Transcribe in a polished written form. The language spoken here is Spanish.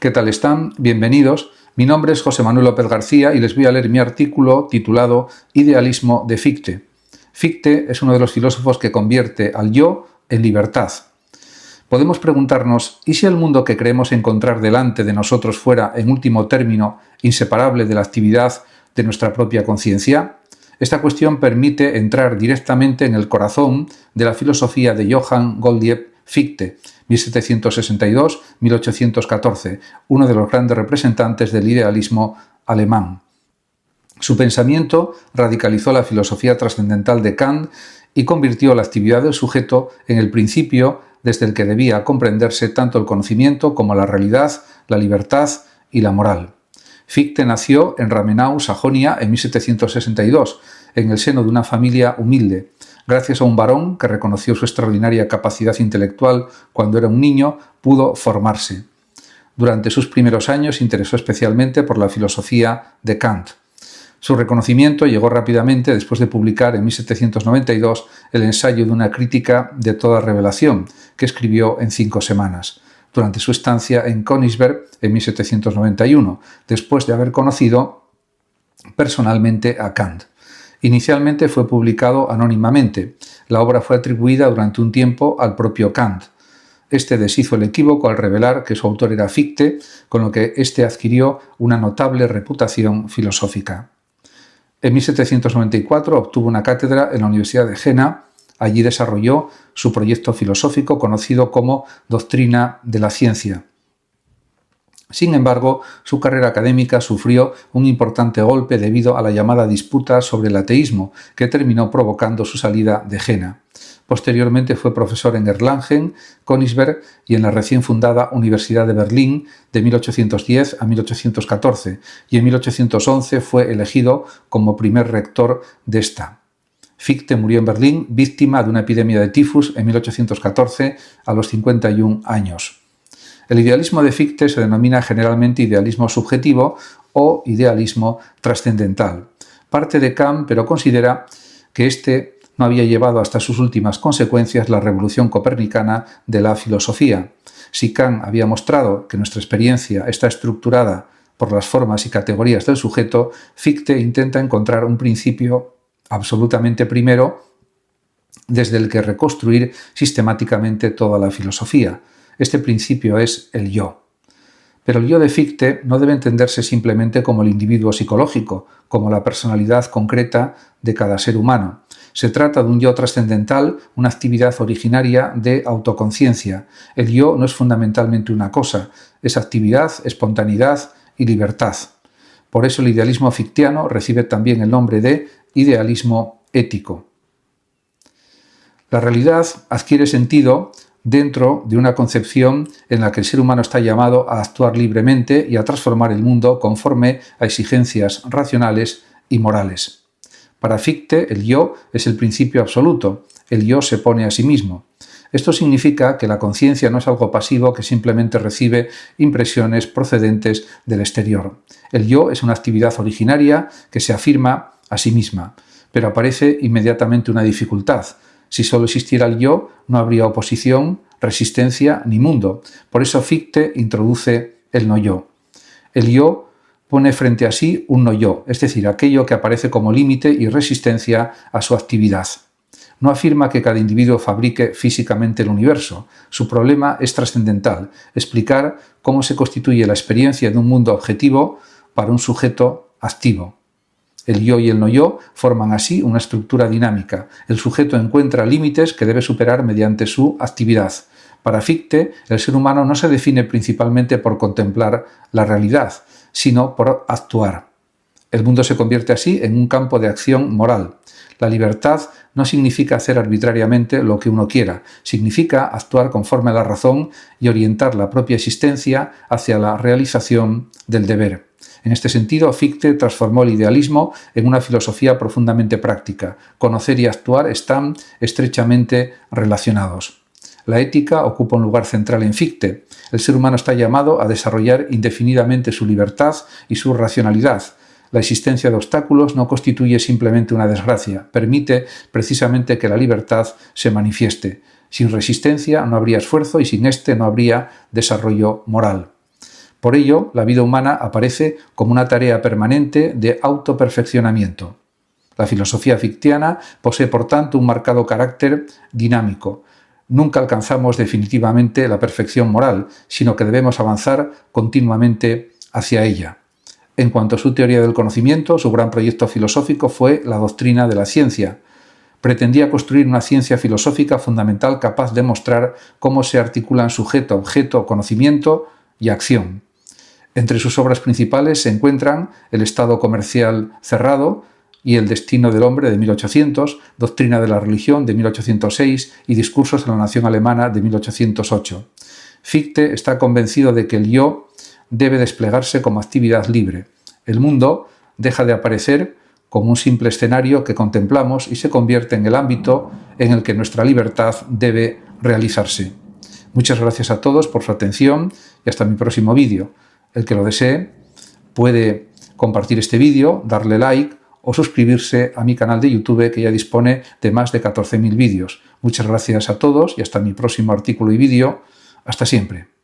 ¿Qué tal están? Bienvenidos. Mi nombre es José Manuel López García y les voy a leer mi artículo titulado Idealismo de Fichte. Fichte es uno de los filósofos que convierte al yo en libertad. Podemos preguntarnos, ¿y si el mundo que creemos encontrar delante de nosotros fuera, en último término, inseparable de la actividad de nuestra propia conciencia? Esta cuestión permite entrar directamente en el corazón de la filosofía de Johann Gottlieb Fichte, 1762-1814, uno de los grandes representantes del idealismo alemán. Su pensamiento radicalizó la filosofía trascendental de Kant y convirtió la actividad del sujeto en el principio desde el que debía comprenderse tanto el conocimiento como la realidad, la libertad y la moral. Fichte nació en Ramenau, Sajonia, en 1762, en el seno de una familia humilde. Gracias a un varón que reconoció su extraordinaria capacidad intelectual cuando era un niño, pudo formarse. Durante sus primeros años se interesó especialmente por la filosofía de Kant. Su reconocimiento llegó rápidamente después de publicar en 1792 el ensayo de una crítica de toda revelación, que escribió en 5 semanas, durante su estancia en Königsberg en 1791, después de haber conocido personalmente a Kant. Inicialmente fue publicado anónimamente. La obra fue atribuida durante un tiempo al propio Kant. Este deshizo el equívoco al revelar que su autor era Fichte, con lo que éste adquirió una notable reputación filosófica. En 1794 obtuvo una cátedra en la Universidad de Jena. Allí desarrolló su proyecto filosófico conocido como Doctrina de la Ciencia. Sin embargo, su carrera académica sufrió un importante golpe debido a la llamada disputa sobre el ateísmo, que terminó provocando su salida de Jena. Posteriormente fue profesor en Erlangen, Königsberg y en la recién fundada Universidad de Berlín de 1810 a 1814, y en 1811 fue elegido como primer rector de esta. Fichte murió en Berlín víctima de una epidemia de tifus en 1814 a los 51 años. El idealismo de Fichte se denomina generalmente idealismo subjetivo o idealismo trascendental. Parte de Kant, pero considera que éste no había llevado hasta sus últimas consecuencias la revolución copernicana de la filosofía. Si Kant había mostrado que nuestra experiencia está estructurada por las formas y categorías del sujeto, Fichte intenta encontrar un principio absolutamente primero desde el que reconstruir sistemáticamente toda la filosofía. Este principio es el yo. Pero el yo de Fichte no debe entenderse simplemente como el individuo psicológico, como la personalidad concreta de cada ser humano. Se trata de un yo trascendental, una actividad originaria de autoconciencia. El yo no es fundamentalmente una cosa, es actividad, espontaneidad y libertad. Por eso el idealismo fictiano recibe también el nombre de idealismo ético. La realidad adquiere sentido dentro de una concepción en la que el ser humano está llamado a actuar libremente y a transformar el mundo conforme a exigencias racionales y morales. Para Fichte, el yo es el principio absoluto, el yo se pone a sí mismo. Esto significa que la conciencia no es algo pasivo que simplemente recibe impresiones procedentes del exterior. El yo es una actividad originaria que se afirma a sí misma, pero aparece inmediatamente una dificultad. Si solo existiera el yo, no habría oposición, resistencia ni mundo. Por eso Fichte introduce el no yo. El yo pone frente a sí un no yo, es decir, aquello que aparece como límite y resistencia a su actividad. No afirma que cada individuo fabrique físicamente el universo. Su problema es trascendental, explicar cómo se constituye la experiencia de un mundo objetivo para un sujeto activo. El yo y el no yo forman así una estructura dinámica. El sujeto encuentra límites que debe superar mediante su actividad. Para Fichte, el ser humano no se define principalmente por contemplar la realidad, sino por actuar. El mundo se convierte así en un campo de acción moral. La libertad no significa hacer arbitrariamente lo que uno quiera, significa actuar conforme a la razón y orientar la propia existencia hacia la realización del deber. En este sentido, Fichte transformó el idealismo en una filosofía profundamente práctica. Conocer y actuar están estrechamente relacionados. La ética ocupa un lugar central en Fichte. El ser humano está llamado a desarrollar indefinidamente su libertad y su racionalidad. La existencia de obstáculos no constituye simplemente una desgracia, permite precisamente que la libertad se manifieste. Sin resistencia no habría esfuerzo y sin este no habría desarrollo moral. Por ello, la vida humana aparece como una tarea permanente de autoperfeccionamiento. La filosofía fictiana posee, por tanto, un marcado carácter dinámico. Nunca alcanzamos definitivamente la perfección moral, sino que debemos avanzar continuamente hacia ella. En cuanto a su teoría del conocimiento, su gran proyecto filosófico fue la doctrina de la ciencia. Pretendía construir una ciencia filosófica fundamental capaz de mostrar cómo se articulan sujeto, objeto, conocimiento y acción. Entre sus obras principales se encuentran El Estado comercial cerrado y El destino del hombre de 1800, Doctrina de la religión de 1806 y Discursos de la nación alemana de 1808. Fichte está convencido de que el yo debe desplegarse como actividad libre. El mundo deja de aparecer como un simple escenario que contemplamos y se convierte en el ámbito en el que nuestra libertad debe realizarse. Muchas gracias a todos por su atención y hasta mi próximo vídeo. El que lo desee puede compartir este vídeo, darle like o suscribirse a mi canal de YouTube, que ya dispone de más de 14.000 vídeos. Muchas gracias a todos y hasta mi próximo artículo y vídeo. Hasta siempre.